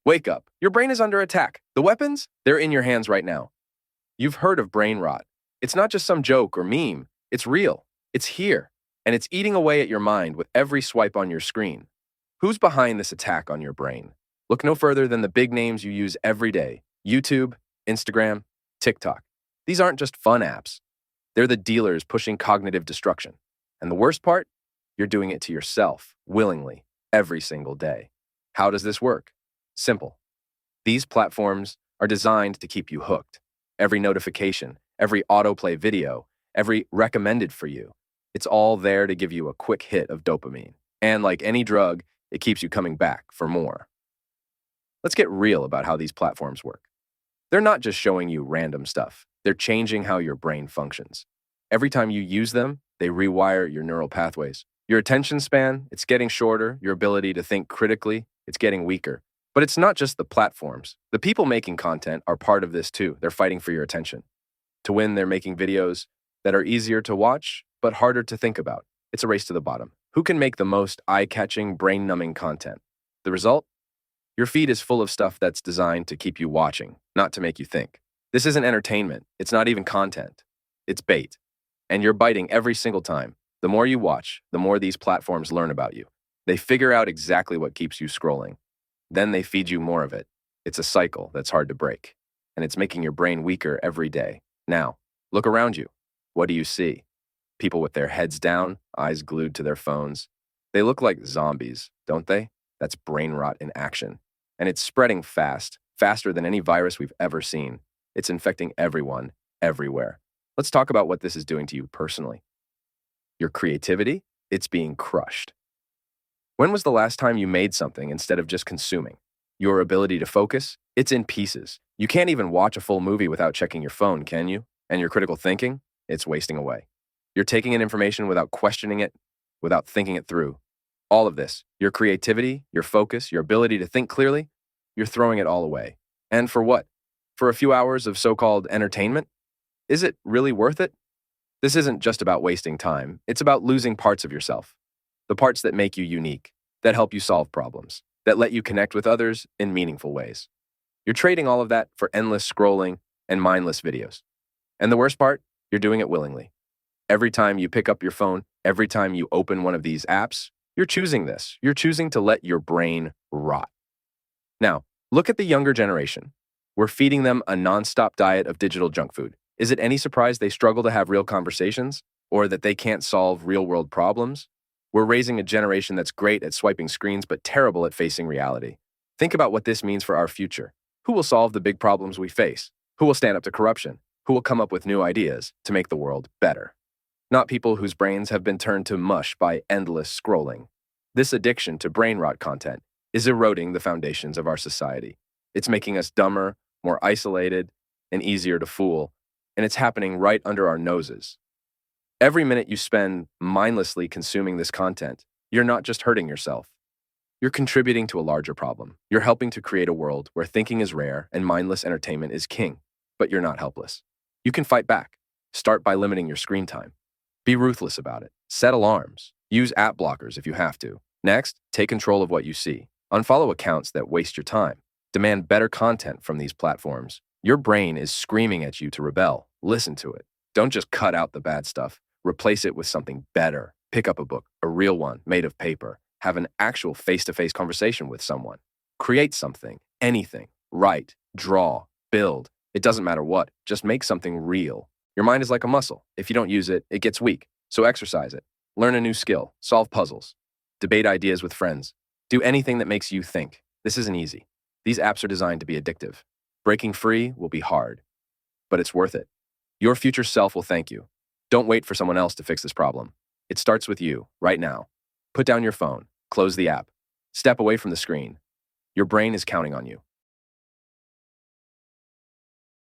Wake up. Your brain is under attack. The weapons? They're in your hands right now. You've heard of brain rot. It's not just some joke or meme. It's real. It's here. And it's eating away at your mind with every swipe on your screen. Who's behind this attack on your brain? Look no further than the big names you use every day: YouTube, Instagram, TikTok. These aren't just fun apps. They're the dealers pushing cognitive destruction. And the worst part? You're doing it to yourself, willingly, every single day. How does this work? Simple. These platforms are designed to keep you hooked. Every notification, every autoplay video, every recommended for you, it's all there to give you a quick hit of dopamine. And like any drug, it keeps you coming back for more. Let's get real about how these platforms work. They're not just showing you random stuff. They're changing how your brain functions. Every time you use them, they rewire your neural pathways. Your attention span, it's getting shorter. Your ability to think critically, it's getting weaker. But it's not just the platforms. The people making content are part of this too. They're fighting for your attention. To win, they're making videos that are easier to watch, but harder to think about. It's a race to the bottom. Who can make the most eye-catching, brain-numbing content? The result? Your feed is full of stuff that's designed to keep you watching, not to make you think. This isn't entertainment. It's not even content. It's bait. And you're biting every single time. The more you watch, the more these platforms learn about you. They figure out exactly what keeps you scrolling. Then they feed you more of it. It's a cycle that's hard to break. And it's making your brain weaker every day. Now, look around you. What do you see? People with their heads down, eyes glued to their phones. They look like zombies, don't they? That's brain rot in action. And it's spreading fast, faster than any virus we've ever seen. It's infecting everyone, everywhere. Let's talk about what this is doing to you personally. Your creativity, it's being crushed. When was the last time you made something instead of just consuming? Your ability to focus, it's in pieces. You can't even watch a full movie without checking your phone, can you? And your critical thinking, it's wasting away. You're taking in information without questioning it, without thinking it through. All of this, your creativity, your focus, your ability to think clearly, you're throwing it all away. And for what? For a few hours of so-called entertainment? Is it really worth it? This isn't just about wasting time. It's about losing parts of yourself. The parts that make you unique, that help you solve problems, that let you connect with others in meaningful ways. You're trading all of that for endless scrolling and mindless videos. And the worst part, you're doing it willingly. Every time you pick up your phone, every time you open one of these apps, you're choosing this. You're choosing to let your brain rot. Now, look at the younger generation. We're feeding them a nonstop diet of digital junk food. Is it any surprise they struggle to have real conversations or that they can't solve real-world problems? We're raising a generation that's great at swiping screens but terrible at facing reality. Think about what this means for our future. Who will solve the big problems we face? Who will stand up to corruption? Who will come up with new ideas to make the world better? Not people whose brains have been turned to mush by endless scrolling. This addiction to brain rot content is eroding the foundations of our society. It's making us dumber, more isolated, and easier to fool, and it's happening right under our noses. Every minute you spend mindlessly consuming this content, you're not just hurting yourself. You're contributing to a larger problem. You're helping to create a world where thinking is rare and mindless entertainment is king, but you're not helpless. You can fight back. Start by limiting your screen time. Be ruthless about it. Set alarms. Use app blockers if you have to. Next, take control of what you see. Unfollow accounts that waste your time. Demand better content from these platforms. Your brain is screaming at you to rebel. Listen to it. Don't just cut out the bad stuff. Replace it with something better. Pick up a book, a real one, made of paper. Have an actual face-to-face conversation with someone. Create something, anything. Write, draw, build. It doesn't matter what. Just make something real. Your mind is like a muscle. If you don't use it, it gets weak. So exercise it. Learn a new skill. Solve puzzles. Debate ideas with friends. Do anything that makes you think. This isn't easy. These apps are designed to be addictive. Breaking free will be hard, but it's worth it. Your future self will thank you. Don't wait for someone else to fix this problem. It starts with you, right now. Put down your phone. Close the app. Step away from the screen. Your brain is counting on you.